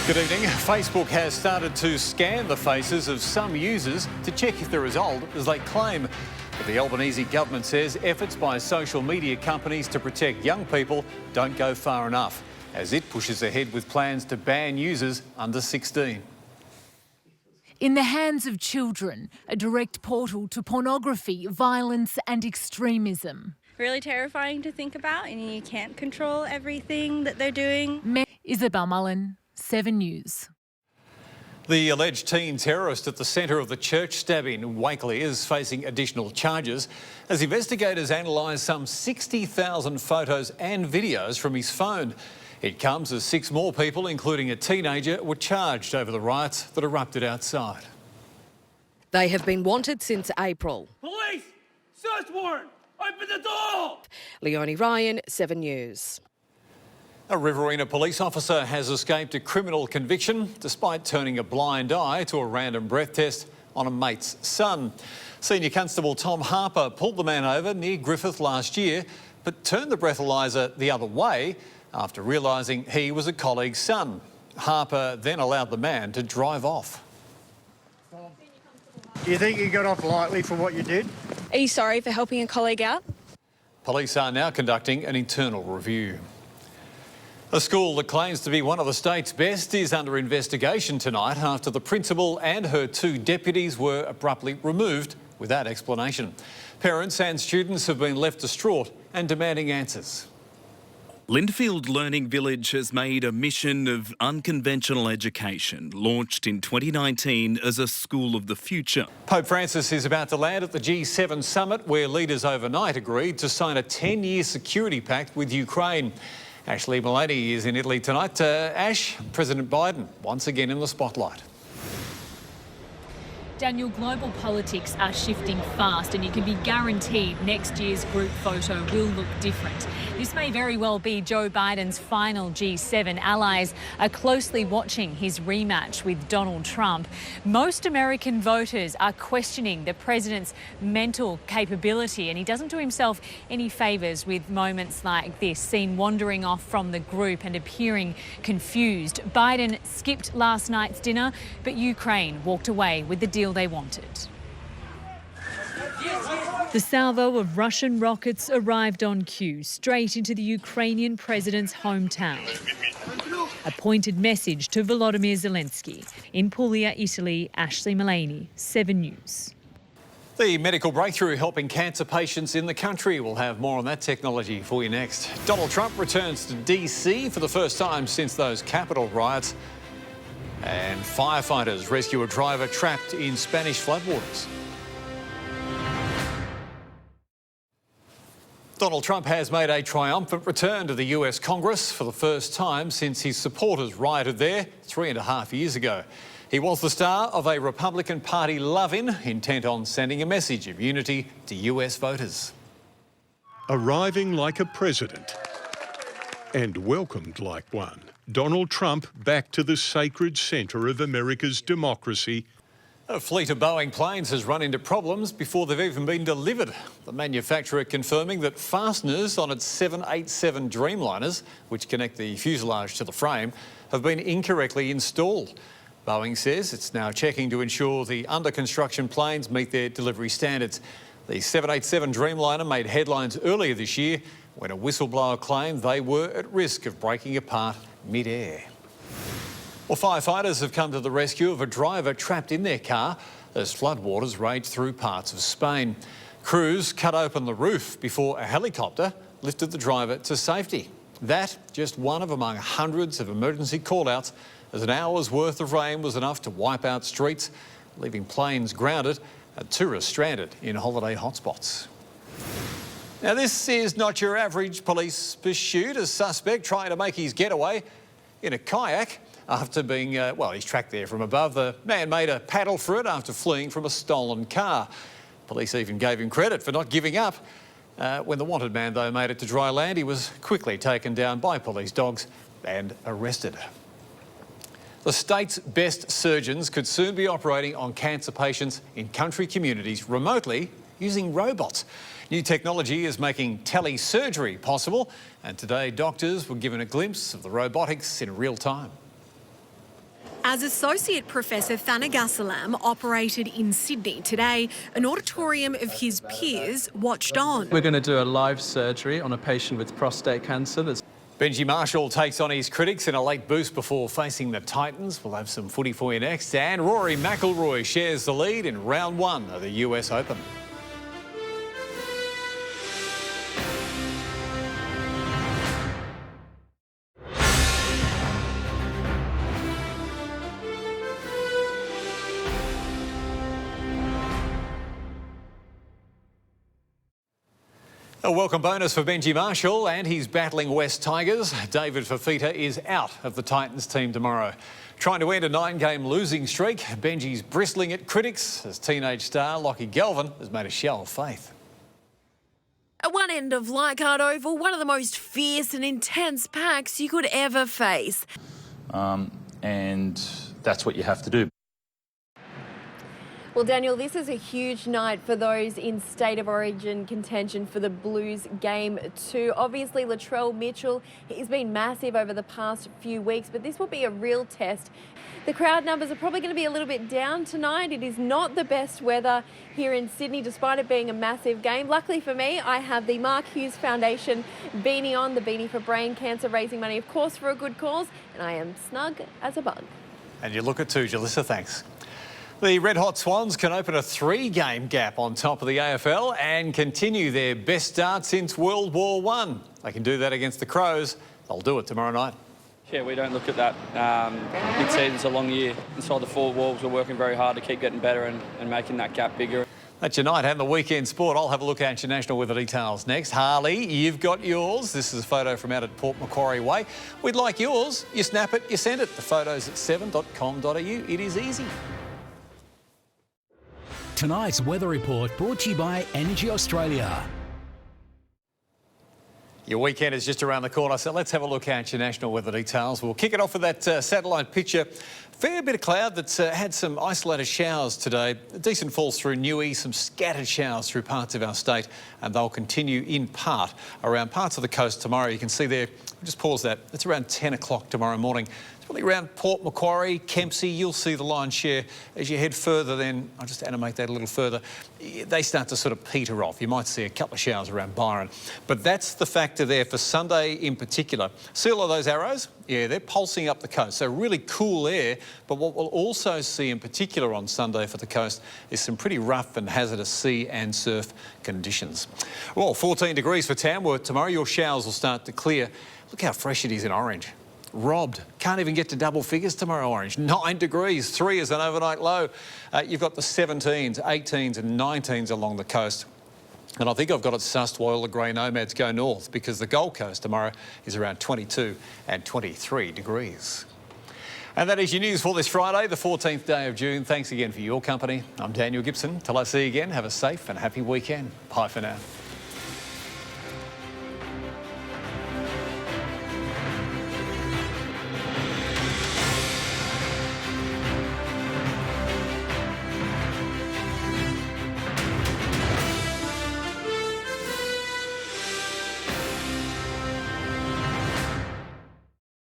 Good evening. Facebook has started to scan the faces of some users to check if they're as old as they claim. But the Albanese government says efforts by social media companies to protect young people don't go far enough, as it pushes ahead with plans to ban users under 16. In the hands of children, a direct portal to pornography, violence and extremism. Really terrifying to think about, and you can't control everything that they're doing. Isabel Mullen, 7 News. The alleged teen terrorist at the centre of the church stabbing in Wakeley is facing additional charges as investigators analyse some 60,000 photos and videos from his phone. It comes as 6 more people, including a teenager, were charged over the riots that erupted outside. They have been wanted since April. Police! Search warrant! Open the door! Leonie Ryan, 7 News. A Riverina police officer has escaped a criminal conviction despite turning a blind eye to a random breath test on a mate's son. Senior Constable Tom Harper pulled the man over near Griffith last year, but turned the breathalyser the other way after realising he was a colleague's son. Harper then allowed the man to drive off. Do you think you got off lightly for what you did? Are you sorry for helping a colleague out? Police are now conducting an internal review. A school that claims to be one of the state's best is under investigation tonight after the principal and her 2 deputies were abruptly removed without explanation. Parents and students have been left distraught and demanding answers. Lindfield Learning Village has made a mission of unconventional education, launched in 2019 as a school of the future. Pope Francis is about to land at the G7 summit, where leaders overnight agreed to sign a 10-year security pact with Ukraine. Ashley Mullaney is in Italy tonight. Ash, President Biden once again in the spotlight. Daniel, global politics are shifting fast and you can be guaranteed next year's group photo will look different. This may very well be Joe Biden's final G7. Allies are closely watching his rematch with Donald Trump. Most American voters are questioning the president's mental capability, and he doesn't do himself any favours with moments like this, seen wandering off from the group and appearing confused. Biden skipped last night's dinner, but Ukraine walked away with the deal they wanted. The salvo of Russian rockets arrived on cue, straight into the Ukrainian president's hometown. A pointed message to Volodymyr Zelensky. In Puglia, Italy, Ashley Mullaney, 7 News. The medical breakthrough helping cancer patients in the country. We'll have more on that technology for you next. Donald Trump returns to DC for the first time since those Capitol riots. And firefighters rescue a driver trapped in Spanish floodwaters. Donald Trump has made a triumphant return to the US Congress for the first time since his supporters rioted there 3.5 years ago. He was the star of a Republican Party love-in intent on sending a message of unity to US voters. Arriving like a president and welcomed like one, Donald Trump back to the sacred centre of America's democracy. A fleet of Boeing planes has run into problems before they've even been delivered. The manufacturer confirming that fasteners on its 787 Dreamliners, which connect the fuselage to the frame, have been incorrectly installed. Boeing says it's now checking to ensure the under-construction planes meet their delivery standards. The 787 Dreamliner made headlines earlier this year when a whistleblower claimed they were at risk of breaking apart mid-air. Well, firefighters have come to the rescue of a driver trapped in their car as floodwaters raged through parts of Spain. Crews cut open the roof before a helicopter lifted the driver to safety. That just one of among hundreds of emergency call-outs, as an hour's worth of rain was enough to wipe out streets, leaving planes grounded and tourists stranded in holiday hotspots. Now, this is not your average police pursuit. A suspect trying to make his getaway in a kayak. After being, he's tracked there from above. The man made a paddle for it after fleeing from a stolen car. Police even gave him credit for not giving up. When the wanted man, though, made it to dry land, he was quickly taken down by police dogs and arrested. The state's best surgeons could soon be operating on cancer patients in country communities remotely using robots. New technology is making telesurgery possible, and today doctors were given a glimpse of the robotics in real time. As Associate Professor Thanagassalam operated in Sydney today, an auditorium of his peers watched on. We're going to do a live surgery on a patient with prostate cancer. Benji Marshall takes on his critics in a late boost before facing the Titans. We'll have some footy for you next. And Rory McIlroy shares the lead in round 1 of the US Open. A welcome bonus for Benji Marshall and he's battling West Tigers. David Fafita is out of the Titans team tomorrow. Trying to end a 9-game losing streak, Benji's bristling at critics as teenage star Lockie Galvin has made a show of faith. At one end of Leichhardt Oval, one of the most fierce and intense packs you could ever face. And that's what you have to do. Well, Daniel, this is a huge night for those in state of origin contention for the Blues Game 2. Obviously, Latrell Mitchell, he's been massive over the past few weeks, but this will be a real test. The crowd numbers are probably going to be a little bit down tonight. It is not the best weather here in Sydney, despite it being a massive game. Luckily for me, I have the Mark Hughes Foundation beanie on, the beanie for brain cancer, raising money, of course, for a good cause, and I am snug as a bug. And you look at too, Jalissa, thanks. The Red Hot Swans can open a 3-game gap on top of the AFL and continue their best start since World War I. They can do that against the Crows. They'll do it tomorrow night. Yeah, we don't look at that. Mid-season's a long year. Inside the 4 walls, we're working very hard to keep getting better and making that gap bigger. That's your night and the weekend sport. I'll have a look at your national weather details next. Harley, you've got yours. This is a photo from out at Port Macquarie Way. We'd like yours. You snap it, you send it. The photos at 7.com.au. It is easy. Tonight's weather report brought to you by Energy Australia. Your weekend is just around the corner, so let's have a look at your national weather details. We'll kick it off with that satellite picture. Fair bit of cloud that's had some isolated showers today. Decent falls through Newey, some scattered showers through parts of our state, and they'll continue in part around parts of the coast tomorrow. You can see there, just pause that, it's around 10 o'clock tomorrow morning. It's really around Port Macquarie, Kempsey, you'll see the lion's share. As you head further then, I'll just animate that a little further, they start to sort of peter off. You might see a couple of showers around Byron. But that's the factor there for Sunday in particular. See all of those arrows? Yeah, they're pulsing up the coast, so really cool air. But what we'll also see in particular on Sunday for the coast is some pretty rough and hazardous sea and surf conditions. Well, 14 degrees for Tamworth tomorrow. Your showers will start to clear. Look how fresh it is in Orange. Robbed. Can't even get to double figures tomorrow, Orange. 9 degrees, 3 is an overnight low. You've got the 17s, 18s and 19s along the coast. And I think I've got it sussed while the grey nomads go north, because the Gold Coast tomorrow is around 22 and 23 degrees. And that is your news for this Friday, the 14th day of June. Thanks again for your company. I'm Daniel Gibson. Till I see you again, have a safe and happy weekend. Bye for now.